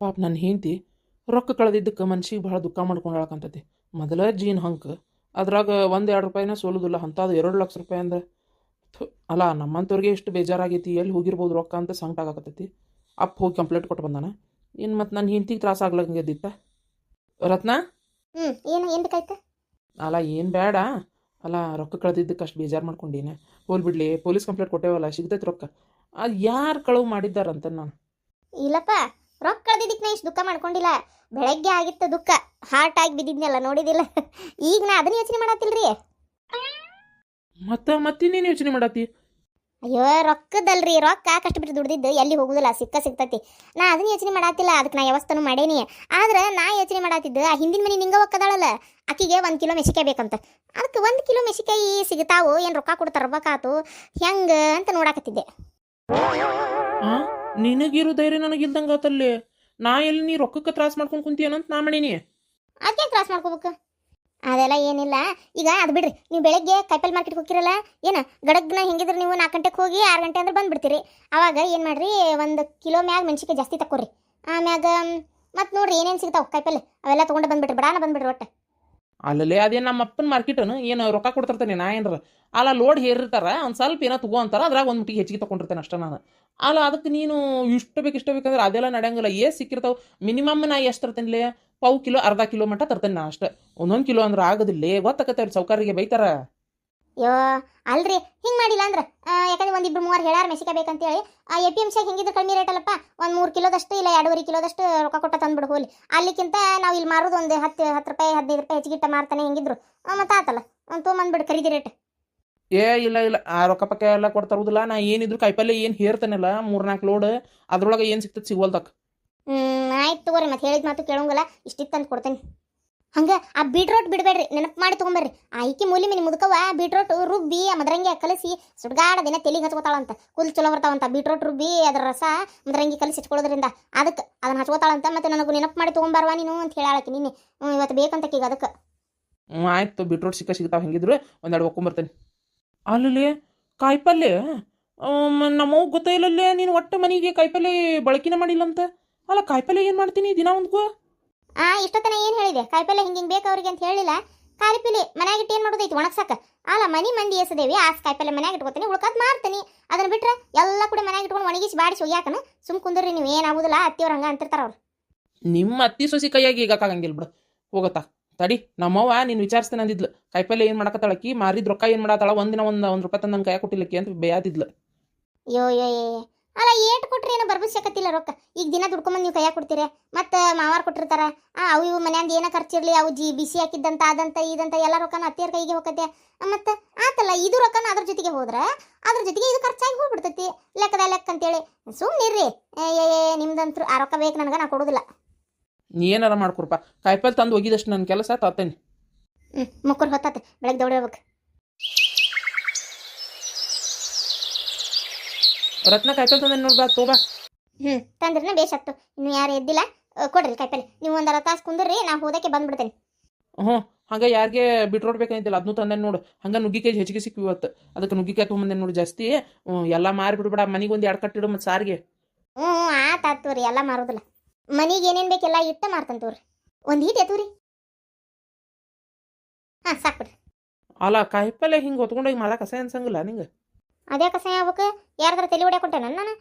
ಪಾಪ ನನ್ನ ಹೆಂಡತಿ ರೊಕ್ಕ ಕಳೆದಿದ್ದಕ್ಕೆ ಮನ್ಸಿಗೆ ಭಾಳ ದುಃಖ ಮಾಡ್ಕೊಂಡಾಳಕಂತತಿ. ಮೊದಲ ಜೀನ್ ಹಂಕ ಅದ್ರಾಗ ಒಂದು ಎರಡು ರೂಪಾಯಿನ ಸೋಲುದಿಲ್ಲ, ಅಂಥದ್ದು 2 ಲಕ್ಷ ರೂಪಾಯಿ ಅಂದ್ರೆ ಅಲ್ಲ ನಮ್ಮಂಥವ್ರಿಗೆ ಎಷ್ಟು ಬೇಜಾರಾಗೈತಿ, ಎಲ್ಲಿ ಹೋಗಿರ್ಬೋದು ರೊಕ್ಕ ಅಂತ ಸಂಕಟ ಆಗಕತ್ತೈತಿ. ಅಪ್ಪ ಹೋಗಿ ಕಂಪ್ಲೇಂಟ್ ಕೊಟ್ಟು ಬಂದಾನ. ಇನ್ನು ಮತ್ತು ನನ್ನ ಹೆಂಡ್ತಿಗೆ ತ್ರಾಸ ಆಗ್ಲಂಗೆದ್ದಿತ್ತ. ರತ್ನ ಏನು ಬೇಕಾಯ್ತು? ಅಲ್ಲ ಏನು ಬೇಡ, ಅಲ್ಲ ರೊಕ್ಕ ಕಳೆದಿದ್ದಕ್ಕೆ ಅಷ್ಟು ಬೇಜಾರು ಮಾಡ್ಕೊಂಡೀನಿ. ಹೋಲ್ ಬಿಡ್ಲಿ, ಪೊಲೀಸ್ ಕಂಪ್ಲೇಂಟ್ ಕೊಟ್ಟೇವಲ್ಲ, ಸಿಗ್ತೈತೆ ರೊಕ್ಕ. ಅದು ಯಾರು ಕಳುವು ಮಾಡಿದ್ದಾರಂತ ನಾನು. ಇಲ್ಲಪ್ಪ, ರೊಕ್ಕ ಕಳ್ದಿದ್ದಕ್ಕೆ ನಾ ಇಷ್ಟು ದುಃಖ ಮಾಡ್ಕೊಂಡಿಲ್ಲ. ಬೆಳಗ್ಗೆ ಆಗಿತ್ತು ದುಃಖ, ಹಾರ್ಟ್ ಆಗಿ ಬಿದ್ದಿದ್ನಲ್ಲ, ನೋಡಿದಿಲ್ಲ? ಈಗ ನಾ ಅದನ್ನ ಯೋಚನೆ ಮಾಡತ್ತಿಲ್ರಿ. ಮತ್ತಿನ್ನೇನು ಯೋಚನೆ ಮಾಡತ್ತಿ? ಅಯ್ಯೋ ರೊಕ್ಕದಲ್ರಿ, ರೊಕ್ಕ ಕಷ್ಟಪಟ್ಟು ದುಡ್ದಿದ್ದು ಎಲ್ಲಿ ಹೋಗುದಿಲ್ಲ, ಸಿಗ್ತೈತಿ. ನಾ ಅದನ್ನ ಯೋಚನೆ ಮಾಡತ್ತಿಲ್ಲ, ಅದಕ್ಕೆ ನಾ ವ್ಯವಸ್ಥೆನೂ ಮಾಡೇನಿ. ಆದ್ರೆ ನಾ ಯೋಚನೆ ಮಾಡತ್ತಿದ್ದು ಆ ಹಿಂದಿನ ಮನೆ ನಿಂಗ ಒಕ್ಕದಾಳಲ್ಲ, ಆಕಿಗೆ 1 ಕಿಲೋ ಮೆಣಸಿಕಾಯಿ ಬೇಕಂತ. ಅದಕ್ಕೆ 1 ಕಿಲೋ ಮೆಣಸಿಕಾಯಿ ಸಿಗ್ತಾವು, ಏನು ರೊಕ್ಕ ಕೊಟ್ಟು ತರ್ಬೇಕಾತು ಹೆಂಗ ಅಂತ ನೋಡಾಕತ್ತಿದ್ದೆ. ಹಾಂ, ನಿನಗಿರೋ ಧೈರ್ಯ ನನಗಿಲ್ದಂಗೆ ಆತಲ್ಲಿ. ನಾ ಎಲ್ಲಿ ನೀ ರೊಕ್ಕಕ್ಕೆ ತ್ರಾಸ ಮಾಡ್ಕೊಂಡು ಕುಂತೀಯನಂತ ನಾ ಮಾಡೀನಿ. ಅದಕ್ಕೆ ತ್ರಾಸ ಮಾಡ್ಕೋಬೇಕು? ಅದೆಲ್ಲ ಏನಿಲ್ಲ. ಈಗ ಅದು ಬಿಡ್ರಿ, ನೀವು ಬೆಳಗ್ಗೆ ಕಾಯಿಪಲ್ಲೆ ಮಾರ್ಕೆಟ್ಗೆ ಹೋಗಿರಲ್ಲ ಏನು, ಗಡಗ್ನ ಹೆಂಗಿದ್ರೆ ನೀವು 4 ಗಂಟೆಗೆ ಹೋಗಿ 6 ಗಂಟೆ ಅಂದ್ರೆ ಬಂದುಬಿಡ್ತೀರಿ. ಅವಾಗ ಏನು ಮಾಡ್ರಿ, 1 ಕಿಲೋ ಮ್ಯಾಗ ಮೆಣಸಿಕಾಯಿ ಜಾಸ್ತಿ ತಕ್ಕೊರಿ. ಆಮ್ಯಾಗ ಮತ್ತು ನೋಡ್ರಿ ಏನೇನು ಸಿಗ್ತಾವೆ ಕಾಯಿಪಲ್ಲೆ ಅವೆಲ್ಲ ತೊಗೊಂಡು ಬಂದುಬಿಟ್ರಿ, ಬಡಾನ ಬಂದುಬಿಡ್ರಿ ಒಟ್ಟು. ಅಲ್ಲಲ್ಲೇ ಅದೇನು ನಮ್ಮ ಅಪ್ಪನ ಮಾರ್ಕೆಟನು ಏನು ರೊಕ್ಕ ಕೊಡ್ತಿರ್ತಾನೆ ನಾ ಏನಾರ. ಅಲ್ಲ ಲೋಡ್ ಹೇರಿರ್ತಾರ, ಒಂದು ಸ್ವಲ್ಪ ಏನೋ ತಗೋ ಅಂತಾರ, ಅದ್ರಾಗ ಒಂದು ಮುಟ್ಟಿಗೆ ಹೆಚ್ಚಿಗೆ ತೊಗೊಂಡಿರ್ತೇನೆ ಅಷ್ಟೇ ನಾನು. ಅಲ್ಲ ಅದಕ್ಕೆ ನೀನು ಇಷ್ಟು ಬೇಕಂದ್ರೆ ಅದೆಲ್ಲ ನಡೆಯಂಗಿಲ್ಲ. ಸಿಕ್ಕಿರ್ತಾವೆ ಮಿನಿಮಮ್ ನಾ ಎಷ್ಟು ತರ್ತೇನೆ, 1/4 ಕಿಲೋ 1/2 ಕಿಲೋ ಮಟ್ಟ ತರ್ತೇನೆ ನಾ ಅಷ್ಟೇ. 1 ಕಿಲೋ ಅಂದ್ರೆ ಆಗೋದಿಲ್ಲ, ಗೊತ್ತಾಕತ್ತೆ ಅವ್ರು ಸೌಕರ್ಯಗೆ ಬೈತಾರ. ಅಯ್ಯೋ ಅಲ್ರಿ, ಹಿಂಗೆ ಮಾಡಿಲ್ಲ ಅಂದ್ರೆ ಯಾಕಂದ್ರೆ 1-2-3 ಹೇಳ್ಯಾರ ಮೆಣಸಿಕಾಯಿ ಬೇಕಂತೇಳಿ. APMC ಹೆಂಗಿದ್ರೆ ಕಡಿಮೆ ರೇಟ್ ಅಲ್ಲಪ್ಪ, 3 ಕಿಲೋದಷ್ಟು ಇಲ್ಲ 2.5 ಕಿಲೋದಷ್ಟು ರೊಕ್ಕ ಕೊಟ್ಟ ತಂದ್ಬಿಡು ಹೋಲಿ. ಅಲ್ಲಿಕ್ಕಿಂತ ನಾವು ಇಲ್ಲಿ ಮಾರೋದು ಒಂದು 10 ರೂಪಾಯಿ 15 ರೂಪಾಯಿ ಹೆಚ್ಚಿಗಿಟ್ಟ ಮಾರ್ತಾನೆ ಹೆಂಗಿದ್ರು. ಮತ್ತು ಆತಲ್ಲ ಒಂದು ತೊಗೊಂಬಂದ್ಬಿಡು ಖರೀದಿ ರೇಟ್. ಇಲ್ಲ ಆ ರೊಕ್ಕ ಪಕ್ಕ ಎಲ್ಲ ಕೊಡ್ತಾರುದಿಲ್ಲ. ನಾ ಏನಿದ್ರು ಕಾಯಿಪಲ್ಲೆ ಏನು ಹೇರ್ತೇನಲ್ಲ 3-4 ಲೋಡ್, ಅದ್ರೊಳಗೆ ಏನು ಸಿಗ್ತದೆ ಸಿಗೋಲ್ದಕ್ಕೆ. ಆಯ್ತು ತಗೋರಿ, ಮತ್ತೆ ಹೇಳಿದ ಮಾತು ಕೇಳೋಂಗಿಲ್ಲ, ಇಷ್ಟಿತ್ತು ಅಂತ ಕೊಡ್ತೇನೆ. ಹಂಗೆ ಆ ಬೀಟ್ರೋಟ್ ಬಿಡಬೇಡ್ರಿ, ನೆನಪು ಮಾಡಿ ತೊಗೊಂಬರ್ರಿ. ಈಕಿ ಮೂಲಿ ಮಿನಿ ಮುದುಕವ ಬೀಟ್ರೋಟ್ ರುಬ್ಬಿ ಮದರಂಗಿ ಕಲಸಿ ಸುಡ್ಗಾಡ ದಿನ ತೆಲಿಗೆ ಹಚ್ಕೋತಾಳಂತ. ಕೂಲ್ ಚಲೋ ಬರ್ತಾವಂತ ಬೀಟ್ರೋಟ್ ರುಬ್ಬಿ ಅದರ ರಸ ಮದರಂಗಿ ಕಲಸಿ ಹಚ್ಕೊಳ್ಳೋದ್ರಿಂದ. ಅದಕ್ಕೆ ಅದನ್ನ ಹಚ್ಕೋತಾಳಂತ. ಮತ್ತೆ ನನಗೂ ನೆನಪು ಮಾಡಿ ತೊಗೊಂಬರ್ವಾ ನೀನು ಅಂತ ಹೇಳಾಳಕ್ಕೆ ನಿನ್ನೆ. ಇವತ್ತು ಬೇಕಂತ ಈಗ ಅದಕ್ಕೆ. ಆಯ್ತು, ಬೀಟ್ರೋಟ್ ಸಿಗ್ತಾವೆ ಹೆಂಗಿದ್ರು ಒಂದೆರಡು ಒಕ್ಕೊಂಬರ್ತೇನೆ. ಅಲ್ಲಿ ಕಾಯಿಪಲ್ಲೆ ನಮ್ಮವ್ ಗೊತ್ತಾಯಿಲ್ಲಲ್ಲೇ, ನೀನು ಒಟ್ಟು ಮನೆಗೆ ಕಾಯಿಪಲ್ಲೆ ಬಳಕಿನ ಮಾಡಿಲ್ಲ ಅಂತ. ಅಲ್ಲ ಕಾಯಿಪಲ್ಲೆ ಏನು ಮಾಡ್ತೀನಿ ದಿನ ಒಂದ್ಕೋ? ಇಷ್ಟೊತ್ತನ ಏನು ಹೇಳಿದೆ, ಕಾಯಿಪಲ್ಲೆ ಹಿಂಗೆ ಬೇಕು ಅವ್ರಿಗೆ ಅಂತ ಹೇಳಿಲ್ಲ. ಕಾಯಿಪಲ್ಲೆ ಮನ್ಯಾಗಿಟ್ಟು ಏನು ಮಾಡೋದೈತಿ, ಒಣಗ್ಸಾಕ. ಅಲ್ಲ ಮನಿ ಮಂದಿ ಎಸದೇವಿ, ಆ ಕಾಯಿಪಲ್ಲೆ ಮನ್ಯಾಗ ಇಟ್ಕೋತೀನಿ, ಉಳ್ಕಾದ್ ಮಾರ್ತೀನಿ. ಅದನ್ನ ಬಿಟ್ರೆ ಎಲ್ಲ ಕೂಡ ಮನ್ಯಾಗ ಇಟ್ಕೊಂಡು ಒಣಗಿಸಿ ಬಾಡಿಸಿ ಒಯ್ಯಾಕನ ಸುಮ್ ಕುಂದ್ರಿ ನೀವು. ಏನಾಗುದಿಲ್ಲ, ಅತ್ತಿಯವ್ರು ಹಂಗೆ ಅಂತಿರ್ತಾರ ಅವ್ರು. ನಿಮ್ಮ ಅತ್ತಿ ಸೊಸಿ ಕೈಯಾಗಿ ಈಗಕ್ಕಾಗಂಗಿಲ್ಲ ಬಿಡು, ಹೋಗತ್ತಾ ತಡಿ. ನಮ್ಮವ್ವ ನೀನು ವಿಚಾರಿಸ್ತೇನೆ ಅಂದಿದ್ಲು, ಕಾಯಿಪಲ್ಲೆ ಏನು ಮಾಡಕತ್ತಾಳಕಿ, ಮಾರಿದ ರೊಕ್ಕ ಏನು ಮಾಡತ್ತಾಳ, ಒಂದಿನ ಒಂದು ರೂಪಾಯಿ ತಂದು ನನ್ನ ಕೈಯಾಗ ಕೊಟ್ಟಿಲ್ಲಕ್ಕಿ ಅಂತ ಬೇಯಾದಿದ್ಲು. ಯೋ ಅಲ್ಲ ಏಟ್ ಕೊಟ್ರಿ ಏನೋ ಬರ್ಬಿಸಕತ್ತಿಲ್ಲ ರೊಕ್ಕ. ಈಗ ದಿನ ದುಡ್ಕೊಂಬಂದು ನೀವು ಕೈಯಾಗ ಕೊಡ್ತೀರಿ, ಮತ್ತು ಮಾವಾರ್ ಕೊಟ್ಟಿರ್ತಾರ. ಅವು ಇವು ಮನ್ಯಾಂದ ಏನೋ ಖರ್ಚಿರ್ಲಿ, ಅವು ಬಿಸಿ ಹಾಕಿದ್ದಂತ ಅದಂತ ಇದಂತ ಎಲ್ಲ ರೊಕ್ಕನ ಅತ್ತಿಯರ ಕೈಗೆ ಹೋಗತ್ತೆ. ಮತ್ತು ಆತಲ್ಲ ಇದು ರೊಕ್ಕನ ಅದ್ರ ಜೊತೆಗೆ ಹೋದ್ರೆ ಅದ್ರ ಜೊತೆಗೆ ಇದು ಖರ್ಚಾಗಿ ಹೋಗ್ಬಿಡ್ತೈತಿ. ಲೆಕ್ಕ ಅಂತೇಳಿ ಸುಮ್ಮನಿರ್ರಿ. ನಿಮ್ದಂತೂ ಆ ರೊಕ್ಕ ಬೇಕು ನನಗೆ, ನಾ ಕೊಡೋದಿಲ್ಲ. ಏನಾರ ಮಾಡ್ಕೊಡ್ಪ, ಕಾಯಿಪಲ್ಲೆ ತಂದು ಒಗಿದಷ್ಟು ನನ್ನ ಕೆಲಸ ತರ್ತೇನೆ. ಮುಕ್ಕರ್ ಹೊತ್ತಾತ, ಬೆಳಗ್ಗೆ ದೌಡಿರ್ಬೇಕು. ರತ್ನ ಕಾಯಿಪಲ್ಲೆ ತಂದೆ ನೋಡ್ಬಾ, ತೋಬಾ. ತಂದ್ರನ ಬೇಷತ್ತು. ಇನ್ನು ಯಾರು ಎದ್ದಿಲ್ಲ, ಕೊಡ್ರಿ ಕಾಯಿಪಲ್ಲೆ. ನೀವು ಒಂದು ಅರ್ಧ ತಾಸು ಕುಂದ್ರಿ, ನಾ ಹೋದಕ್ಕೆ ಬಂದ್ಬಿಡ್ತೇನೆ. ಹಂಗೆ ಯಾರಿಗೆ ಬಿಟ್ರೋಡ್ ಬೇಕಂತಿಲ್ಲ ಅದನ್ನೂ ತಂದೆ ನೋಡು. ಹಂಗೆ ನುಗ್ಗಿಕಾಯಿ ಹೆಚ್ಚಿಗೆ ಸಿಕ್ಕು ಇವತ್ತು, ಅದಕ್ಕೆ ನುಗ್ಗಿಕಾಯಿ ತೊಗೊಂಬಂದೆ ನೋಡು ಜಾಸ್ತಿ. ಎಲ್ಲ ಮಾರಿ ಬಿಡ್ಬೇಡ, ಮನೆಗೆ ಒಂದು 2 ಕಟ್ಟಿಡು ಮತ್ತು ಸಾರಿಗೆ. ಆತಾತು ರೀ, ಎಲ್ಲ ಮಾರೋದಿಲ್ಲ. ಮನಿಗೆ ಏನೇನು ಬೇಕೆಲ್ಲ ಇಟ್ಟ ಮಾರ್ತಂತವ್ರಿ. ಒಂದು ಈಟ್ ಎತ್ತೂರಿ. ಸಾಕ್ಬಿಡ್ರಿ. ಅಲ್ಲ ಕಾಯಿಪಲ್ಲೆ ಹಿಂಗೆ ಹೊತ್ಕೊಂಡೋಗಿ ಮಾರಕ್ಕೆ ಕಸ ಅನ್ಸಂಗಿಲ್ಲ ನಿಂಗೆ? ಅದೇ ಕಸ ಆಗ್ಬೇಕು, ಯಾರ್ದಾರ ತಲೆ ಹೊಡ್ಯಾಕ ಕೊಟ್ಟೆ ನಾನು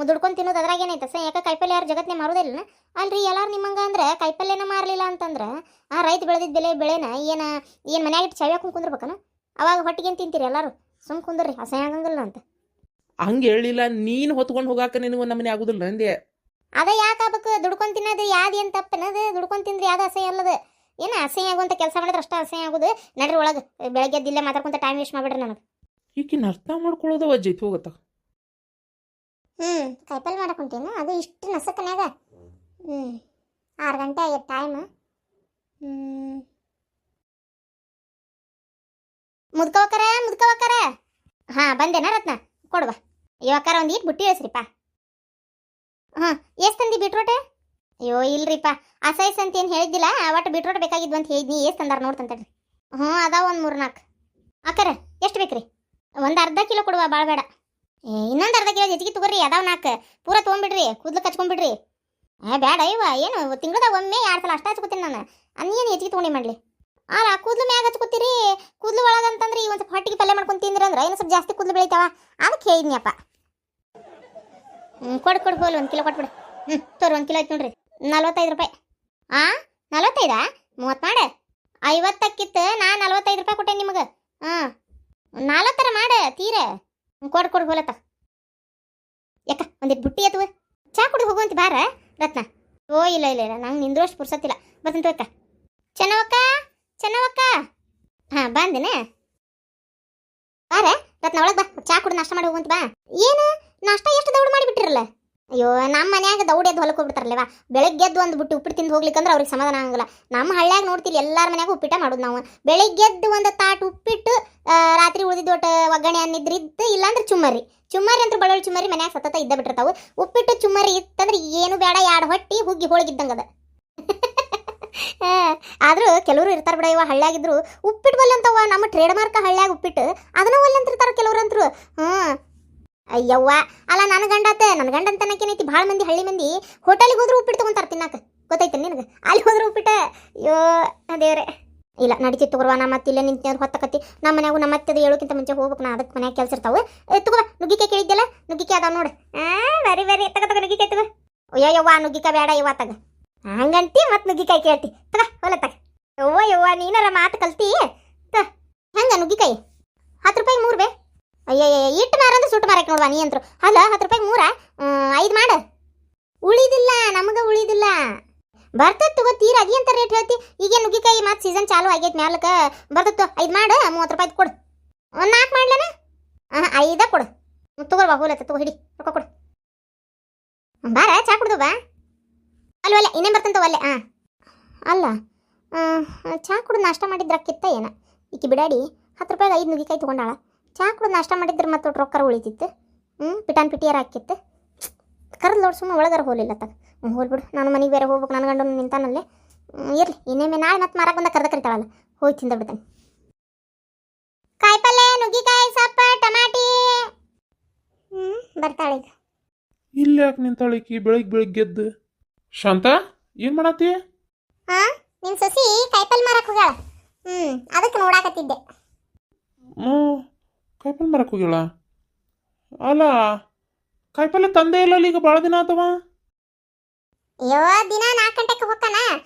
ದುಡ್ಕೊಂಡು ತಿನ್ನೋದು. ಅದ್ರಾಗ ಏನೈತೆ ಸ, ಯಾಕೆ ಕಾಯಿಪಲ್ಲೆ ಯಾರು ಜಗತ್ತೇ ಮಾರೋದಿಲ್ಲ ಅಲ್ರಿ. ಎಲ್ಲಾರು ನಿಮ್ಮಂಗ ಅಂದ್ರೆ ಕಾಯಿಪಲ್ಲೆನ ಮಾರಲಿಲ್ಲ ಅಂತಂದ್ರೆ ಆ ರೈತ ಬೆಳೆದಿದ್ದ ಬೆಳೆನ ಏನು ಮನ್ಯಾಗ ಇಟ್ಟು ಚವಿ ಹಾಕೊಂಡು ಕುಂದ್ರಬೇಕನ? ಅವಾಗ ಹೊಟ್ಟಿಗೆ ಏನು ತಿಂತೀರಿ ಎಲ್ಲರೂ? ಸುಮ್ ಕುಂದ್ರಿ, ಅಸಹ್ಯ ಆಗಂಗಿಲ್ಲ ಅಂತ. ಹಂಗೆ ಹೇಳಿಲ್ಲ, ನೀನು ಹೊತ್ಕೊಂಡು ಹೋಗಾಕ ನಿನಗೆ ನಮ್ಮನೆ ಆಗುದಿಲ್ಲ ಅಂದೆ. ಅದ ಯಾಕೆ ಆಗ್ಬೇಕು? ದುಡ್ಕೊಂಡು ತಿನ್ನೋದು ಯಾವ್ದು ಏನು ತಪ್ಪನದು? ದುಡ್ಕೊಂಡು ತಿಂದ್ರೆ ಯಾವ್ದು ಅಸಹ್ಯ ಅಲ್ಲದು. ಏನು ಅಸಹ್ಯ ಆಗುವಂಥ ಕೆಲಸ ಮಾಡಿದ್ರೆ ಅಷ್ಟೇ ಅಸಹ್ಯ ಆಗೋದು. ನಡ್ರಿ ಒಳಗೆ, ಬೆಳಗ್ಗೆ ಎದ್ದಿಲ್ಲ ಮಾತಾಡ್ಕೊಂತ ಟೈಮ್ ವೇಸ್ಟ್ ಮಾಡ್ಬಿಡ್ರಿ ನನಗೆ. ಈಕಿನ ಅರ್ಥ ಮಾಡ್ಕೊಳ್ಳೋದು ಅಜ್ಜೈತಿ, ಹೋಗತ್ತ. ಕಾಯಿಪಲ್ಲೆ ಮಾಡಕೊಂತೇನು, ಅದು ಇಷ್ಟು ನಸಕನ್ಯಾಗ. 6 ಗಂಟೆ ಆಗೈತೆ ಟೈಮ್. ಮುದ್ಕವಕ್ಕರ ಬಂದೇನ ರತ್ನ? ಕೊಡುವ ಇವಕ್ಕಾರ ಒಂದು ಈಟ್ ಬುಟ್ಟಿ ಇಳಿಸ್ರಿಪ್ಪ. ಎಷ್ಟು ತಂದಿ ಬೀಟ್ರೋಟೆ? ಅಯ್ಯೋ ಇಲ್ರಿಪ್ಪ, ಅಸೈಸ್ ಅಂತ ಏನು ಹೇಳಿದ್ದಿಲ್ಲ, ಒಟ್ಟು ಬೀಟ್ರೋಟ್ ಬೇಕಾಗಿದ್ವು ಅಂತ ಹೇಳಿದ್ನಿ. ಎಷ್ಟು ತಂದಾರ ನೋಡ್ತಂತಡ್ರಿ. ಅದಾವ ಒಂದು 3-4. ಅಕ್ಕಾರ ಎಷ್ಟು ಬೇಕ್ರಿ? ಒಂದು ಅರ್ಧ ಕಿಲೋ ಕೊಡುವ, ಭಾಳ ಬೇಡ. ಇನ್ನೊಂದು ಅರ್ಧ ಕಿಲೋ ಹೆಚ್ಚಿಗೆ ತಗೋರಿ, ಅದಾವ 4 ಪೂರ ತೊಗೊಂಬಿಡ್ರಿ, ಕೂದ್ಲು ಕಚ್ಕೊಂಡ್ಬಿಡ್ರಿ. ಬೇಡ ಇವ ಏನು ತಿಂಗಳದಾಗ ಒಮ್ಮೆ 2 ಸಲ ಅಷ್ಟ ಹಚ್ಕೋತೀನಿ ನಾನು. ಅನ್ನೇನು ಹೆಚ್ಚಿಗೆ ತೊಗೊಂಡು ಮಾಡಲಿ. ಅಲ್ಲ ಕೂದಲು ಮ್ಯಾಗ ಹಚ್ಕೋತೀರಿ, ಕೂದಲು ಒಳಗಂತಂದ್ರೆ ಈ ಒಂದು ಸ್ವಲ್ಪ ಹೊಟ್ಟಿಗೆ ಪಲ್ಯ ಮಾಡ್ಕೊಂಡು ತಿಂದ್ರಿ ಅಂದ್ರೆ ಏನು ಸ್ವಲ್ಪ ಜಾಸ್ತಿ ಕೂದಲು ಬೆಳಿತಾವ. ಅದಕ್ಕೆ ಹೇಳಿದ್ನಿಯಪ್ಪ. ಕೊಡು ಹೋಲ್ 1 ಕಿಲೋ ಕೊಟ್ಬಿಡು. ತೋರಿ 1 ಕಿಲೋ ಆಯ್ತು ನೋಡ್ರಿ, 45 ರೂಪಾಯಿ. 45 30 ಮಾಡು. 50ಕ್ಕಿತ್ತು ನಾ 45 ರೂಪಾಯಿ ಕೊಟ್ಟೆ ನಿಮಗೆ. 40 ಮಾಡ ತೀರ. ಕೊಡು ಹೋಲತ್ತ. ಯಾಕ ಒಂದಿಟ್ಟು ಬುಟ್ಟಿ ಎತ್ತುವ ಚಾ ಕುಡಿದು ಹೋಗುವಂತ ಬಾರ ರತ್ನ. ಓ ಇಲ್ಲ ನಂಗೆ ನಿಂದ್ರಷ್ಟು ಪುರ್ಸತ್ತಿಲ್ಲ. ಬರ್ತಂತ ಅಕ್ಕ. ಚೆನ್ನವಕ್ಕ ಬಂದೇನೆ ಬಾರ ರತ್ನ, ಒಳಗೆ ಬಾ. ಚಾ ಕುಡಿದು ನಾಷ್ಟ ಮಾಡಿ ಹೋಗುವಂತ ಬಾ. ಏನು ನಾಷ್ಟ ಎಷ್ಟು ದೌಡ್ ಮಾಡಿಬಿಟ್ಟಿರಲ್ಲ. ಅಯ್ಯೋ ನಮ್ಮ ಮನ್ಯಾಗ ದೌಡ್ ಎದ್ದು ಹೊಲಕ್ಕೆ ಹೋಗ್ಬಿಡ್ತಾರಲ್ಲೇವಾ. ಬೆಳಗ್ಗೆದ್ದು ಒಂದು ಬುಟ್ಟಿ ಉಪ್ಪಿಟ್ಟು ತಿಂದು ಹೋಗ್ಲಿಕ್ಕಂದ್ರೆ ಅವ್ರಿಗೆ ಸಮಾಧಾನ ಆಗಲ್ಲ. ನಮ್ಮ ಹಳ್ಳ್ಯಾಗ ನೋಡ್ತಿಲ್ಲ ಎಲ್ಲಾರ ಮನ್ಯಾಗ ಉಪ್ಪಿಟ್ಟ ಮಾಡೋದು ನಾವು. ಬೆಳಗ್ಗೆದ್ದು ಒಂದು ತಾಟ್ ಉಪ್ಪಿಟ್ಟು, ರಾತ್ರಿ ಉಳಿದಿದ್ದು ಒಟ್ಟು ಒಗ್ಗರಣೆ ಅನ್ನಿದ್ರಿದ್ದು, ಇಲ್ಲಾಂದ್ರೆ ಚುಮ್ಮರಿ ಅಂತ ಬಳ್ಳೊಳ್ಳಿ ಚುಮ್ಮರಿ ಮನ್ಯಾಗ ಸತತ ಇದ್ದ ಬಿಟ್ಟಿರ್ತಾವೆ. ಉಪ್ಪಿಟ್ಟು ಚುಮ್ಮರಿ ಇತ್ತಂದ್ರೆ ಏನು ಬೇಡ, 2 ಹೊಟ್ಟಿ ಹುಗ್ಗಿ ಹೋಳಿಗಿದ್ದಂಗದ. ಆದ್ರೂ ಕೆಲವರು ಇರ್ತಾರ ಬಿಡ. ಇವ ಹಳ್ಳ್ಯಾಗಿದ್ರು ಉಪ್ಪಿಟ್ಟು ಬಲ್ಲಿ ಅಂತವ. ನಮ್ಮ ಟ್ರೇಡ್ ಮಾರ್ಕ್ ಹಳ್ಳ್ಯಾಗ ಉಪ್ಪಿಟ್ಟು ಅದನ್ನ ಒಲ್ಲೆ ಅಂತಿರ್ತಾರ ಕೆಲವ್ರು ಅಂತರು. ಅಯ್ಯವ್ವ ಅಲ್ಲ ನನ್ನ ಗಂಡ ಅಂತನಕೇನೈತಿ. ಭಾಳ ಮಂದಿ ಹಳ್ಳಿ ಮಂದಿ ಹೋಟೆಲಿಗೆ ಹೋದ್ರು ಉಪ್ಪಿಟ್ಟು ತಗೊಂತಾರ ತಿನ್ನಾಕ. ಗೊತ್ತೈತೆ ನಿನಗೆ? ಅಲ್ಲಿ ಹೋದ್ರು ಉಪ್ಪಿಟ್ಟ. ಅಯ್ಯೋ ದೇವ್ರೆ. ಇಲ್ಲ ನಡಿತಿತ್ತು ತಗೋರ್ವ. ನಾ ಮತ್ತೆ ಇಲ್ಲೇ ನಿಂತ ಹೊತ್ತಕತ್ತಿ. ನಮ್ಮ ಮನ್ಯಾಗು ನಮ್ಮ ಮತ್ತೆ ಹೇಳೋಕ್ಕಿಂತ ಮುಂಚೆ ಹೋಗ್ಬೇಕು. ನಾ ಅದಕ್ಕೆ ಮನ್ಯಾಗ ಕೆಲಸ ಇರ್ತಾವೆ. ತಗೋ ನುಗ್ಗಿಕಾಯಿ ಕೇಳಿದ್ದೆಲ್ಲ, ನುಗ್ಗಿಕಾಯಿ ಅದಾವ ನೋಡು. ಬರಿ ತಗ ನುಗ್ಗಿಕಾಯಿ ತಗೋ. ಅಯ್ಯವ್ವ ನುಗ್ಗಿಕಾಯಿ ಬೇಡ ಇವ ತಗ. ಹಂಗಂತಿ ಮತ್ತೆ ನುಗ್ಗಿಕಾಯಿ ಕೇಳ್ತಿ. ತಗ ಹೊಲ ತಗ. ಯವ್ವ ನೀನಾರ ಮಾತು ಕಲ್ತಿ. ಹೆಂಗ ನುಗ್ಗಿಕಾಯಿ 10 ರೂಪಾಯಿ 3 ಬೇ. ಅಯ್ಯಯ್ಯ ಇಟ್ಟು ಮಾರಂದ್ರೆ ಸುಟ್ಟು ಮಾರಕ್ಕೆ ನೋಡ್ವಾ ನೀ ಅಂತರು. ಅಲ್ಲ 10 ರೂಪಾಯಿ 3 5 ಮಾಡು. ಉಳಿದಿಲ್ಲ ನಮಗೆ, ಉಳಿದಿಲ್ಲ. ಬರ್ತದ ತಗೋ. ತೀರ ಅಗಿ ಅಂತ ರೇಟ್ ಹೇಳ್ತಿ. ಈಗ ನುಗ್ಗಿಕಾಯಿ ಮತ್ತೆ ಸೀಸನ್ ಚಾಲು ಆಗೈತೆ ಮ್ಯಾಲಕ್ಕೆ. ಬರ್ತತ್ತು 5 ಮಾಡು. 30 ರೂಪಾಯಿ ಕೊಡು. 4 ಮಾಡ್ಲೇನ? 5 ಕೊಡು. ತಗೋರ್ವಾ ಹೋಲತ್ತ. ತಗೋ ಹಿಡಿ ರೊಕ್ಕ ಕೊಡು. ಬಾರ ಚಾ ಕುಡ್ದು ಬಾ. ಅಲ್ಲ ಇನ್ನೇನು ಬರ್ತಂತ ಒಲ್ಲೆ. ಅಲ್ಲ ಚಾ ಕುಡ್ದು ನಾಷ್ಟ ಮಾಡಿದ್ರಕ್ಕಿತ್ತ ಏನ ಈಕಿ ಬಿಡಾಡಿ. 10 ರೂಪಾಯಿಗೆ 5 ನುಗ್ಗಿಕಾಯಿ ತೊಗೊಂಡಾಳ. ಚಾ ಕುಡ್ದು ನಾಷ್ಟ ಮಾಡಿದ್ರೆ ಮತ್ತೆ ರೊಕ್ಕರ ಉಳಿತಿತ್ತು. ಪಿಟಾನ್ ಪಿಟಿಯಾರ ಹಾಕಿತ್ತು. ಕರೆದು ನೋಡು ಸುಮ್ಮನೆ ಒಳಗಾರ ಹೋಲಿಲ್ಲ ತಗ. ಹೋಲ್ಬಿಡು. ನಾನು ಮನೆಗೆ ಬೇರೆ ಹೋಗ್ಬೇಕು. ನನ್ನ ಗಂಡು ನಿಂತಾನಲ್ಲೇ. ಇರಲಿ ಇನ್ನೇಮೆ ನಾಳೆ ಮತ್ತೆ ಮಾರಕ್ಕೆ ಬಂದ ಕರಿತಾಳಲ್ಲ, ಹೋಗಿ ತಿಂದ ಬಿಡ್ತಾನೆ. ಕಾಯಿಪಲ್ಲೆ, ನುಗ್ಗಿಕಾಯಿ, ಸೊಪ್ಪು, ಟಮಾಟಿ. ಬರ್ತಾಳೆ ಈಗ. ಇಲ್ಲಿ ಯಾಕೆ ನಿಂತಾಳಿಕಿ ಬೆಳಗ್ಗೆದ್ದು? ಶಾಂತ ಏನು ಮಾಡತ್ತಿ? ನಿನ್ನ ಸೊಸಿ ಕಾಯಿಪಲ್ಲೆ ಮಾರಕ್ಕೆ ಹೋಗ್ಯಾಳ. ಅದಕ್ಕೆ ನೋಡಾಕತ್ತಿದ್ದೆ. ಕಾಯಿಪಲ್ಲೆ ಮಾರಕ್ಕೆ ಹೋಗ್ಯಾಳ? ಅಲ್ಲ ಕಾಯಿಪಲ್ಲೆ ತಂದೆ ಇಲ್ಲ ಈಗ ಭಾಳ ದಿನ ಆತವ. ಅಯ್ಯೋ ದಿನ 4 ಗಂಟೆಗೆ ಹೋಗ್ತಾನ.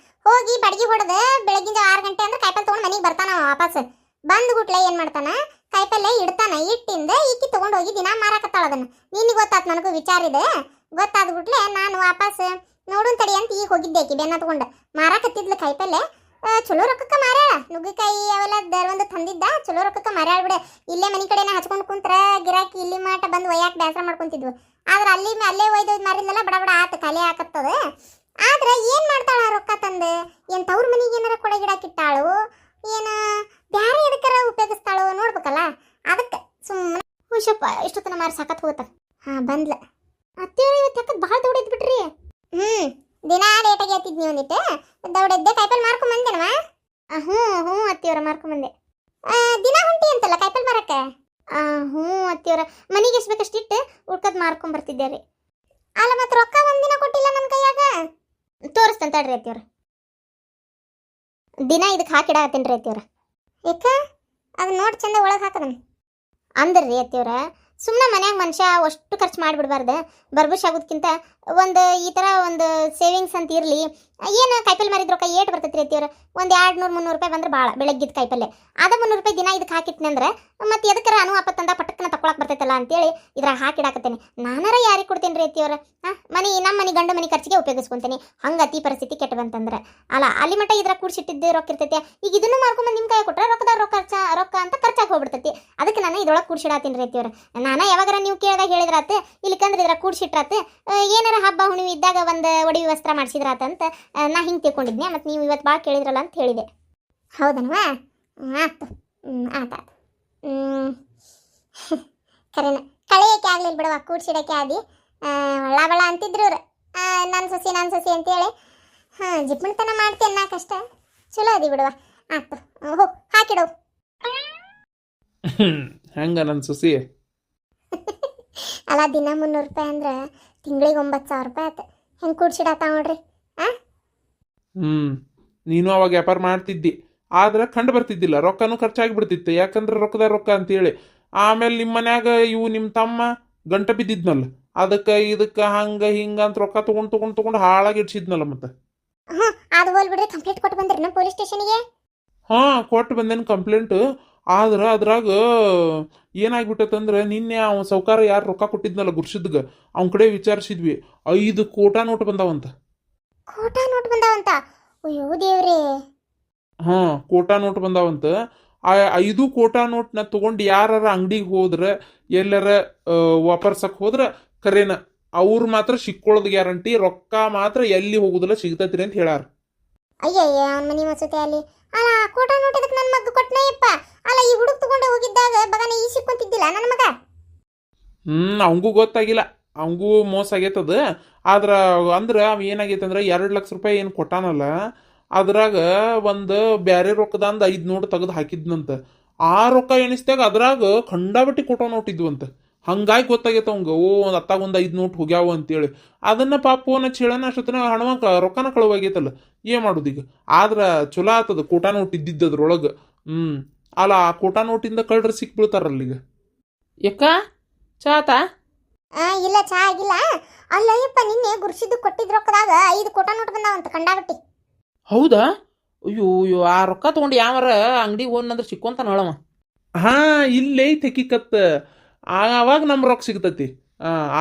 ಹೋಗಿ ಬಡಗಿ ಹೊಡೆದು ಬೆಳಗಿಂದ 6 ಗಂಟೆ ಅಂದ್ರೆ ಕಾಯಿಪಲ್ಲೆ ತೊಗೊಂಡು ಮನೆಗೆ ಬರ್ತಾನ ವಾಪಸ್. ಬಂದು ಗುಟ್ಲೆ ಏನು ಮಾಡ್ತಾನ, ಕಾಯಿಪಲ್ಲೆ ಇಡ್ತಾನ. ಇಟ್ಟಿಂದ ಈಕಿ ತೊಗೊಂಡು ಹೋಗಿ ದಿನ ಮಾರಾಕತ್ತಾಳ. ಅದನ್ನು ನಿನಗೆ ಗೊತ್ತಾತ್, ನನಗೂ ವಿಚಾರ ಇದೆ. ಗೊತ್ತಾದ ಗುಟ್ಲೆ ನಾನು ವಾಪಸ್ ನೋಡುನ್ ತಡಿ ಅಂತ ಈಗ ಹೋಗಿದ್ದೆ. ಆಕಿ ಬೆನ್ನ ತೊಗೊಂಡು ಮಾರಾಕತ್ತಿದ್ಲು ಕಾಯಿಪಲ್ಲೆ. ಚಲೋ ರೊಕ್ಕಕ್ಕೆ ಮಾರ್ಯಾಳ. ನುಗ್ಗಿಕಾಯಿ ಅವೆಲ್ಲ ಒಂದು ತಂದಿದ್ದ. ಚಲೋ ರೊಕ್ಕಕ್ಕೆ ಮಾರ್ಯಾಳ ಬಿಡ. ಇಲ್ಲೇ ಮನೆ ಕಡೆನ ಹಚ್ಕೊಂಡು ಕುಂತ್ರ ಗಿರಾಕಿ ಇಲ್ಲಿ ಮಾಟ ಬಂದು ಒಯ್ಯಾಕೆ ಬೇಸರ ಮಾಡ್ಕೊಂತಿದ್ವು. ಆದ್ರೆ ಅಲ್ಲೇ ಒಯ್ದು ಮಾರಿದ್ನೆಲ್ಲ ಬಡ ಆತ ಖಾಲಿ ಹಾಕತ್ತದ. ಆದ್ರೆ ಏನು ಮಾಡ್ತಾಳ ರೊಕ್ಕ ತಂದು? ಏನು ತವ್ರ ಮನೆಗೆ ಏನಾರ ಕೊಡ ಗಿಡಕ್ಕಿಟ್ಟಾಳು, ಏನು ಬ್ಯಾರೆ ಎದಕ್ಕಾರ ಉಪಯೋಗಿಸ್ತಾಳು ನೋಡ್ಬೇಕಲ್ಲ. ಅದಕ್ಕೆ ಸುಮ್ಮನೆ ಹುಷಪ್ಪ ಇಷ್ಟೊತ್ತನ ಮಾರಿ ಸಾಕತ್ ಹೋಗುತ್ತ. ಬಂದ್ಲ ಅತ್ತೇಳಿ. ಇವತ್ತು ಯಾಕತ್ ಭಾಳ ದೌಡಿದ್ ಬಿಟ್ರಿ. ದಿನ ಲೇಟಾಗಿ ಆತಿದ್ನಿ. ಒಂದಿಟ್ಟು ದೌಡದ್ದೆ. ಕಾಯಿಪಲ್ಲೆ ಮಾರ್ಕೊಂಡ್ ಬಂದೇನವ? ಹ್ಞೂ ಅತ್ತಿಯವರ ಮಾರ್ಕೊಂಬಂದೆ. ದಿನ ಹೊಂಟಿ ಅಂತಲ್ಲ ಕಾಯಿಪಲ್ಲೆ ಮಾರಕ್ಕೆ? ಹ್ಞೂ ಅತ್ತಿಯವರ. ಮನೆಗೆ ಎಷ್ಟು ಬೇಕಷ್ಟಿಟ್ಟು ಉಳ್ಕದ್ ಮಾರ್ಕೊಂಡ್ ಬರ್ತಿದ್ದೆ ರೀ. ಅಲ್ಲ ಮತ್ತೆ ರೊಕ್ಕ ಒಂದಿನ ಕೊಟ್ಟಿಲ್ಲ ನನ್ನ ಕೈಯಾಗ. ತೋರಿಸ್ತಂತ ತಡ್ರಿ ಅತ್ತಿಯವ್ರ. ದಿನ ಇದಕ್ಕೆ ಹಾಕಿಡಾಕತ್ತೀನಿ ರೀ ಅತ್ತಿಯವ್ರ. ಯಾಕ ಅದು ನೋಡಿ ಚಂದ ಒಳಗೆ ಹಾಕದನ್ ಅಂದ್ರಿ ಅತ್ತಿಯವ್ರ. ಸುಮ್ಮನೆ ಮನ್ಯಾಗ ಮನುಷ್ಯ ಅಷ್ಟು ಖರ್ಚು ಮಾಡಿಬಿಡ್ಬಾರ್ದು. ಬರ್ಬುಷ್ ಆಗೋದಕ್ಕಿಂತ ಒಂದು ಈ ಥರ ಒಂದು ಸೇವಿಂಗ್ಸ್ ಅಂತ ಇರಲಿ. ಏನು ಕಾಯಿಪಲ್ಲೆ ಮಾರಿದ ರೊಕ್ಕ ಏಟು ಬರ್ತೈತಿ ಅತ್ತಿಯವ್ರ? ಒಂದು 200-300 ರೂಪಾಯಿ ಬಂದ್ರೆ ಭಾಳ. ಬೆಳಗ್ಗಿದ್ದು ಕಾಯಿಪಲ್ಲೆ ಅದ 300 ರೂಪಾಯಿ ದಿನ ಇದಕ್ಕೆ ಹಾಕಿಟ್ನಿ ಅಂದ್ರೆ ಮತ್ತೆ ಎದಕ್ಕರ ಅನು ಆಪತ್ತಂದ ಪಟ್ಟಕ್ಕನ ತಕೊಳಕ್ಕೆ ಬರ್ತೈತಲ್ಲ ಅಂತೇಳಿ ಇದ್ರಾಗ ಹಾಕಿಡಾಕತ್ತೇನೆ. ನಾನಾರ ಯಾರಿಗೆ ಕೊಡ್ತೇನೆ ರೀ ಅತ್ತಿಯವ್ರ? ನಮ್ಮ ಮನೆ ಗಂಡು ಮನೆ ಖರ್ಚಿಗೆ ಉಪಯೋಗಿಸ್ಕೊತೀನಿ. ಹಂಗೆ ಅತಿ ಪರಿಸ್ಥಿತಿ ಕೆಟ್ಟ ಬಂತಂದ್ರೆ ಅಲ್ಲ ಅಲ್ಲಿ ಮಟ್ಟ ಇದ್ರಾಗ ಕೂಡಿಸಿಟ್ಟಿದ್ದು ರೊಕ್ಕ ಇರ್ತೈತಿ. ಈಗ ಇದನ್ನು ಮಾರ್ಕೊಂಬಂದು ನಿಮ್ಮ ಕೈ ಕೊಟ್ರೆ ರೊಕ್ಕ ಅಂತ ಖರ್ಚಾಗಿ ಹೋಗ್ಬಿಡ್ತೈತಿ. ಅದಕ್ಕೆ ನಾನು ಇದ್ರೊಳಗೆ ಕೂಡಿಸಿಡಾತೀನಿ ರೀ ಅತ್ತಿಯವ್ರ. ನಾನು ಯಾವಾಗಾರ ನೀವು ಕೇಳಿದಾಗ ಹೇಳಿದ್ರಾತು, ಇಲ್ಲಿಕಂದ್ರೆ ಇದ್ರಾಗ ಕೂಡಿಸಿಟ್ರಾತು. ಏನಾರ ಹಬ್ಬ ಹುಣ್ಣಿಮೆ ಇದ್ದಾಗ ಒಂದು ಒಡವಿ ವಸ್ತ್ರ ಮಾಡಿಸಿದ್ರಾತಂತ ನಾ ಹಿಂಗೆ ತಿಳ್ಕೊಂಡಿದ್ನೆ. ಮತ್ತು ನೀವು ಇವತ್ತು ಭಾಳ ಕೇಳಿದ್ರಲ್ಲ ಅಂತ ಹೇಳಿದೆ. ಹೌದನವಾ? ಆಯ್ತು. ಆಯ್ತು. ಕರೆನ ಕಳೆಯೋಕೆ ಆಗಲಿಲ್ಲ ಬಿಡವ, ಕೂಡ್ಸಿಡೋಕೆ ಆದಿ. ಒಳ್ಳ ಅಂತಿದ್ರು ಇವ್ರು, ನನ್ನ ಸೊಸಿ ಅಂತೇಳಿ. ಜಿಪ್ಪಣತನ ಮಾಡ್ತೇನೆ ನಾ ಕಷ್ಟ. ಚಲೋ ಅದಿ ಬಿಡುವ. ಆಯ್ತು ಹೋ ಹಾಕಿಡವು. ಹೆಂಗ ನನ್ನ ಸೊಸಿ? ಅಲ್ಲ ದಿನ 300 ರೂಪಾಯಿ ಅಂದ್ರೆ ತಿಂಗಳಿಗೆ 9,000 ರೂಪಾಯಿ ಆಯ್ತು. ಹೆಂಗೆ ಕೂಡ್ಸಿಡಾತಾವ ನೋಡ್ರಿ. ನೀನು ಅವಾಗ ವ್ಯಾಪಾರ ಮಾಡ್ತಿದ್ದಿ, ಆದ್ರೆ ಕಂಡು ಬರ್ತಿದ್ದಿಲ್ಲ, ರೊಕ್ಕನೂ ಖರ್ಚಾಗಿ ಬಿಡ್ತಿತ್ತು. ಯಾಕಂದ್ರೆ ರೊಕ್ಕದ ರೊಕ್ಕ ಅಂತೇಳಿ. ಆಮೇಲೆ ನಿಮ್ಮ ಮನ್ಯಾಗ ಇವು ನಿಮ್ಮ ತಮ್ಮ ಗಂಟ ಬಿದ್ದಿದ್ನಲ್ಲ, ಅದಕ್ಕೆ ಇದಕ್ಕೆ ಹಂಗೆ ಹಿಂಗೆ ಅಂತ ರೊಕ್ಕ ತೊಗೊಂಡು ಹಾಳಾಗಿ ಇಡ್ಸಿದ್ನಲ್ಲ ಮತ್ತೆ. ಹ್ಞೂ ಅದು ಹೋಲ್ ಬಿಡ್ರಿ, ಕಂಪ್ಲೇಂಟ್ ಕೊಟ್ಟು ಬಂದ್ರಿ ನಮ್ಮ ಪೊಲೀಸ್ ಸ್ಟೇಷನ್ಗೆ. ಕೊಟ್ಟು ಬಂದೇನು ಕಂಪ್ಲೇಂಟ್. ಆದ್ರೆ ಅದ್ರಾಗ ಏನಾಗ್ಬಿಟ್ಟೈತಂದ್ರೆ, ನಿನ್ನೆ ಅವ ಸೌಕಾರ ಯಾರು ರೊಕ್ಕ ಕೊಟ್ಟಿದ್ನಲ್ಲ ಗುರ್ಸಿದ್ಗ, ಅವನ ಕಡೆ ವಿಚಾರಿಸಿದ್ವಿ, 5 ಕೋಟಾ ನೋಟ್ ಬಂದಾವಂತ. ಕೋಟಾ ನೋಟ್ ಬಂದಾವಂತ? ಅಯ್ಯೋ ದೇವ್ರೇ. ಕೋಟಾ ನೋಟ್ ಬಂದಾವಂತ. ಆ 5 ಕೋಟಾ ನೋಟ್ನ ತಗೊಂಡು ಯಾರ ಅಂಗಡಿಗೆ ಹೋದ್ರೆ, ಎಲ್ಲರ ವಾಪರ್ಸಕ್ ಹೋದ್ರೆ ಕರೇನ ಅವ್ರು ಮಾತ್ರ ಸಿಕ್ಕೊಳ್ಳೋದು ಗ್ಯಾರಂಟಿ, ರೊಕ್ಕ ಮಾತ್ರ ಎಲ್ಲಿ ಹೋಗುದಿಲ್ಲ, ಸಿಗ್ತೈತ್ರಿ ಅಂತ ಹೇಳಾರ. ಅಯ್ಯಯ್ಯ, ಅವ್ನ ಮನಿ ಮಸೂತಿ ಅಲ್ಲಿ. ಅಲ್ಲ ಕೋಟಾ ನೋಟ್ ಇದಕ್ಕೆ ನನ್ನ ಮಗ ಕೊಟ್ಟನೇಯಪ್ಪ. ಅಲ್ಲ ಈ ಹುಡುಗ ತಗೊಂಡು ಹೋಗಿದ್ದಾಗ ಬಗನ ಈ ಸಿಕ್ಕೊಂತಿದ್ದಿಲ್ಲ ನನ್ನ ಮಗ. ಅವಂಗೂ ಗೊತ್ತಾಗಿಲ್ಲ, ಅವಂಗೂ ಮೋಸ ಆಗೈತದ. ಆದ್ರ ಅಂದ್ರೆ ಅವ ಏನಾಗೈತಂದ್ರೆ 2 ಲಕ್ಷ ರೂಪಾಯಿ ಏನು ಕೊಟ್ಟಾನಲ್ಲ, ಅದ್ರಾಗ ಒಂದು ಬ್ಯಾರೆ ರೊಕ್ಕದಂದ 5 ನೋಟ್ ತೆಗೆದು ಹಾಕಿದ್ನಂತ. ಆ ರೊಕ್ಕ ಎಣಿಸ್ದಾಗ ಅದ್ರಾಗ ಖಂಡಾಬಟ್ಟಿ ಕೊಟ್ಟೋ ನೋಟ್ ಇದ್ವಂತ. ಹಂಗಾಗಿ ಗೊತ್ತಾಗೈತ ಅವಂಗ, ಒಂದು ಅತ್ತಾಗ ಒಂದು 5 ನೋಟ್ ಹೋಗ್ಯಾವ ಅಂತೇಳಿ. ಅದನ್ನ ಪಾಪ ಫೋನ್ ಹಚ್ಚಿ ಹೇಳನ, ಅಷ್ಟೊತ್ತಿನ ಹಣವ ರೊಕ್ಕನ ಕಳುವಾಗೈತಲ್ಲ, ಏನ್ ಮಾಡುದೀಗ. ಆದ್ರ ಚಲೋ ಆತದ ಕೋಟಾ ನೋಟ್ ಇದ್ದಿದ್ದದ್ರೊಳಗ. ಅಲ್ಲ ಆ ಕೋಟಾ ನೋಟಿಂದ ಕಳ್ರ ಸಿಕ್ ಬೀಳ್ತಾರಲ್ಲ ಈಗ. ಯಕ್ಕ ಚಾತಾ? ಇಲ್ಲ ಚಾ ಆಗಿಲ್ಲ. ಅಲ್ಲಯ್ಯಪ್ಪ, ನಿನ್ನೆ ಗುರ್ಸಿದ್ದು ಕೊಟ್ಟಿದ್ ರೊಕ್ಕದಾಗ 5 ಕೋಟಾ ನೋಟ್ ಬಂದಾವಂತ ಕಂಡಾಬಟ್ಟಿ. ಹೌದಾ? ಅಯ್ಯೋ ಆ ರೊಕ್ಕ ತಗೊಂಡು ಯಾವಾರ ಅಂಗಡಿಗೆ ಹೋಗ್ನಂದ್ರೆ ಸಿಕ್ಕೊಂತ ನೋಳವ. ಇಲ್ಲೇ ತೆಕಿಕತ್ತ. ಅವಾಗ ನಮ್ಮ ರೊಕ್ಕ ಸಿಗ್ತತಿ.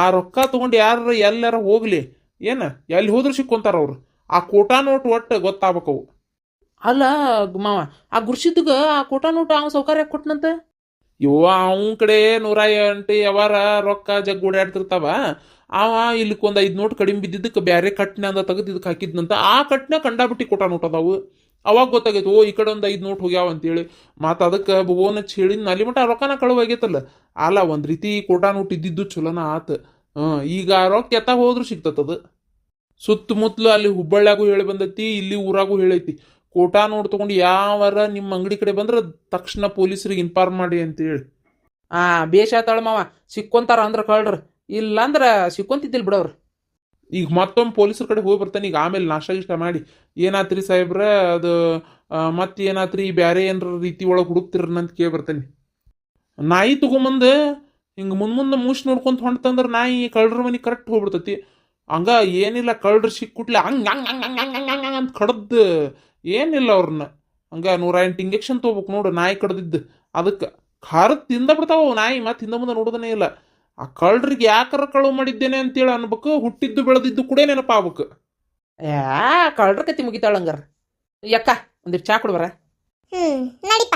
ಆ ರೊಕ್ಕ ತಗೊಂಡು ಯಾರು ಎಲ್ಲಾರ ಹೋಗ್ಲಿ, ಏನ ಎಲ್ಲಿ ಹೋದ್ರು ಸಿಕ್ಕೊಂತಾರ ಅವ್ರು. ಆ ಕೋಟಾ ನೋಟ್ ಒಟ್ಟು ಗೊತ್ತಾಗಬೇಕವು. ಅಲ್ಲ ಮಾವ, ಆ ಗುರ್ಸಿದ್ಗ ಆ ಕೋಟಾ ನೋಟ್ ಅವ ಸೌಕರ್ಯ ಕೊಟ್ಟನಂತ. ಅವನ ಕಡೆ 108 ಯಾವಾರ ರೊಕ್ಕ ಜಗ್ ಓಡಾಡ್ತಿರ್ತಾವ. ಅವ ಇಲ್ಲಿಕೊಂದು 5 ನೋಟ್ ಕಡಿಮೆ ಬಿದ್ದಿದ್ದಕ್ಕೆ ಬ್ಯಾರೆ ಕಟ್ನೆ ಅಂದ ತೆಗೆದು ಇದಕ್ಕೆ ಹಾಕಿದ್ನಂತ. ಆ ಕಟ್ನೆ ಕಂಡಾಬಿಟ್ಟು ಕೋಟಾ ನೋಟ್ ಅದಾವು. ಅವಾಗ ಗೊತ್ತಾಗೈತೆ, ಈ ಕಡೆ ಒಂದು 5 ನೋಟ್ ಹೋಗ್ಯಾವ ಅಂತೇಳಿ. ಮತ್ತು ಅದಕ್ಕೆ ಬೋನ ಹೇಳಿದ್ನ, ಅಲ್ಲಿ ಮಟ ರೊಕ್ಕನ ಕಳುವಾಗೈತಲ್ಲ. ಅಲ್ಲ ಒಂದು ರೀತಿ ಕೋಟಾ ನೋಟ್ ಇದ್ದಿದ್ದು ಚಲೋನ ಆತ. ಈಗ ಆ ರೊಕ್ಕ ಎತ್ತ ಹೋದ್ರು ಸಿಗ್ತತದ. ಸುತ್ತಮುತ್ತಲು ಅಲ್ಲಿ ಹುಬ್ಬಳ್ಳಿಯಾಗೂ ಹೇಳಿ ಬಂದೈತಿ, ಇಲ್ಲಿ ಊರಾಗೂ ಹೇಳೈತಿ, ಕೋಟಾ ನೋಟ್ ತಗೊಂಡು ಯಾವಾರ ನಿಮ್ಮ ಅಂಗಡಿ ಕಡೆ ಬಂದ್ರೆ ತಕ್ಷಣ ಪೊಲೀಸರಿಗೆ ಇನ್ಫಾರ್ಮ್ ಮಾಡಿ ಅಂತೇಳಿ. ಬೇಷಾತಾಳ ಮಾವ, ಸಿಕ್ಕೊಂತಾರ ಅಂದ್ರ ಕಳ್ರ, ಇಲ್ಲಾಂದ್ರ ಸಿಕ್ಕೊಂತಿದ್ದಿಲ್ ಬಿಡವ್ರ. ಈಗ ಮತ್ತೊಮ್ಮೆ ಪೊಲೀಸರ ಕಡೆ ಹೋಗಿ ಬರ್ತಾನೆ. ಈಗ ಆಮೇಲೆ ನಾಷ್ಟ ಗಿಷ್ಟ ಮಾಡಿ, ಏನಾತ್ರಿ ಸಾಹೇಬ್ರ ಅದು ಮತ್ತೆ ಏನಾತ್ರಿ ಬ್ಯಾರೆ ಏನಾರ ರೀತಿ ಒಳಗೆ ಹುಡುಕ್ತಿರನಂತ ಕೇಳಿ ಬರ್ತಾನೆ. ನಾಯಿ ತಗೊಂಬಂದು ಹಿಂಗೆ ಮುಂದೆ ಮೂಸಿ ನೋಡ್ಕೊಂತ ಹೊಂಟಂದ್ರೆ ನಾಯಿ ಕಳ್ರ ಮನೆ ಕರೆಕ್ಟ್ ಹೋಗ್ಬಿಡ್ತತಿ. ಹಂಗ ಏನಿಲ್ಲ, ಕಳ್ರ ಸಿಕ್ಕುಟ್ಲೆ ಹಂಗೆ ಅಂತ ಕಡ್ದು ಏನಿಲ್ಲ ಅವ್ರನ್ನ. ಹಂಗ 108 ಇಂಜೆಕ್ಷನ್ ತೊಗೋಬೇಕು ನೋಡು, ನಾಯಿ ಕಡ್ದಿದ್ದು. ಅದಕ್ಕೆ ಖಾರದ ತಿಂದ ಬಿಡ್ತಾವ ನಾಯಿ, ಮತ್ತೆ ಹಿಂದ ಮುಂದೆ ನೋಡೋದನೇ ಇಲ್ಲ. ಆ ಕಳ್ರಿಗೆ ಯಾಕಾರ ಕಳುವು ಮಾಡಿದ್ದೇನೆ ಅಂತೇಳಿ ಅನ್ಬೇಕು, ಹುಟ್ಟಿದ್ದು ಬೆಳೆದಿದ್ದು ಕೂಡ ನೆನಪಾಗ್ಬೇಕು. ಕಳ್ರ ಕತ್ತಿ ಮುಗಿತಾಳ ಹಂಗಾರ. ಯಕ್ಕ ಒಂದಿಟ್ಟು ಚಾ ಕೊಡ್ಬಾರ. ನಡಿಪ.